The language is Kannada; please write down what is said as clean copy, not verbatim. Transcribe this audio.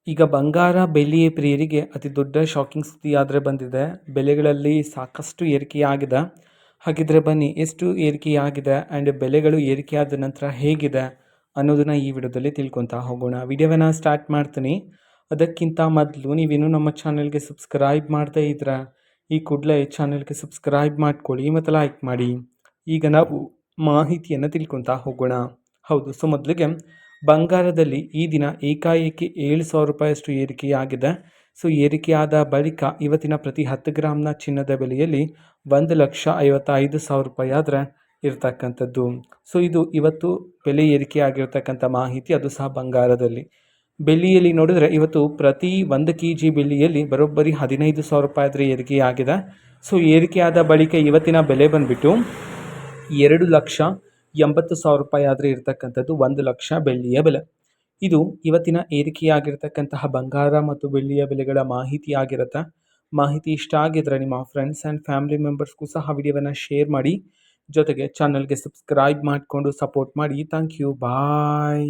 ಈಗ ಬಂಗಾರ ಬೆಳ್ಳಿ ಪ್ರಿಯರಿಗೆ ಅತಿ ದೊಡ್ಡ ಶಾಕಿಂಗ್ ಸುದ್ದಿ ಆದರೆ ಬಂದಿದೆ. ಬೆಲೆಗಳಲ್ಲಿ ಸಾಕಷ್ಟು ಏರಿಕೆಯಾಗಿದೆ. ಹಾಗಿದ್ರೆ ಬನ್ನಿ, ಎಷ್ಟು ಏರಿಕೆಯಾಗಿದೆ ಆ್ಯಂಡ್ ಬೆಲೆಗಳು ಏರಿಕೆಯಾದ ನಂತರ ಹೇಗಿದೆ ಅನ್ನೋದನ್ನ ಈ ವಿಡಿಯೋದಲ್ಲಿ ತಿಳ್ಕೊತಾ ಹೋಗೋಣ. ವಿಡಿಯೋವನ್ನು ಸ್ಟಾರ್ಟ್ ಮಾಡ್ತೀನಿ. ಅದಕ್ಕಿಂತ ಮೊದಲು ನೀವೇನು ನಮ್ಮ ಚಾನಲ್ಗೆ ಸಬ್ಸ್ಕ್ರೈಬ್ ಮಾಡದೇ ಇದ್ರೆ ಈ ಕೂಡಲೇ ಚಾನಲ್ಗೆ ಸಬ್ಸ್ಕ್ರೈಬ್ ಮಾಡ್ಕೊಳ್ಳಿ ಮತ್ತು ಲೈಕ್ ಮಾಡಿ. ಈಗ ನಾವು ಮಾಹಿತಿಯನ್ನು ತಿಳ್ಕೊತಾ ಹೋಗೋಣ. ಹೌದು, ಸೊ ಮೊದಲಿಗೆ ಬಂಗಾರದಲ್ಲಿ ಈ ದಿನ ಏಕಾಏಕಿ 7,000 ರೂಪಾಯಿಯಷ್ಟು ಏರಿಕೆಯಾಗಿದೆ. ಸೊ ಏರಿಕೆಯಾದ ಬಳಿಕ ಇವತ್ತಿನ ಪ್ರತಿ 10 ಗ್ರಾಮ್ನ ಚಿನ್ನದ ಬೆಲೆಯಲ್ಲಿ 1,55,000 ರೂಪಾಯಿ ಆದರೆ ಇರ್ತಕ್ಕಂಥದ್ದು. ಸೊ ಇದು ಇವತ್ತು ಬೆಲೆ ಏರಿಕೆಯಾಗಿರ್ತಕ್ಕಂಥ ಮಾಹಿತಿ, ಅದು ಸಹ ಬಂಗಾರದಲ್ಲಿ. ಬೆಳ್ಳಿಯಲ್ಲಿ ನೋಡಿದ್ರೆ ಇವತ್ತು ಪ್ರತಿ 1 kg ಬೆಳ್ಳಿಯಲ್ಲಿ ಬರೋಬ್ಬರಿ 15,000 ರೂಪಾಯಿ ಆದರೆ ಏರಿಕೆಯಾಗಿದೆ. ಸೊ ಏರಿಕೆಯಾದ ಬಳಿಕ ಇವತ್ತಿನ ಬೆಲೆ ಬಂದುಬಿಟ್ಟು 2,80,000 ರೂಪಾಯಿ ಆದರೆ ಇರ್ತಕ್ಕಂಥದ್ದು 1 ಲಕ್ಷ ಬೆಳ್ಳಿಯ ಬೆಲೆ. ಇದು ಇವತ್ತಿನ ಏರಿಕೆಯಾಗಿರ್ತಕ್ಕಂತಹ ಬಂಗಾರ ಮತ್ತು ಬೆಳ್ಳಿಯ ಬೆಲೆಗಳ ಮಾಹಿತಿ ಆಗಿರುತ್ತೆ. ಮಾಹಿತಿ ಇಷ್ಟ ಆಗಿದ್ರೆ ನಿಮ್ಮ ಫ್ರೆಂಡ್ಸ್ ಆ್ಯಂಡ್ ಫ್ಯಾಮಿಲಿ ಮೆಂಬರ್ಸ್ಗೂ ಸಹ ವಿಡಿಯೋವನ್ನು ಶೇರ್ ಮಾಡಿ, ಜೊತೆಗೆ ಚಾನಲ್ಗೆ ಸಬ್ಸ್ಕ್ರೈಬ್ ಮಾಡಿಕೊಂಡು ಸಪೋರ್ಟ್ ಮಾಡಿ. Thank you, bye.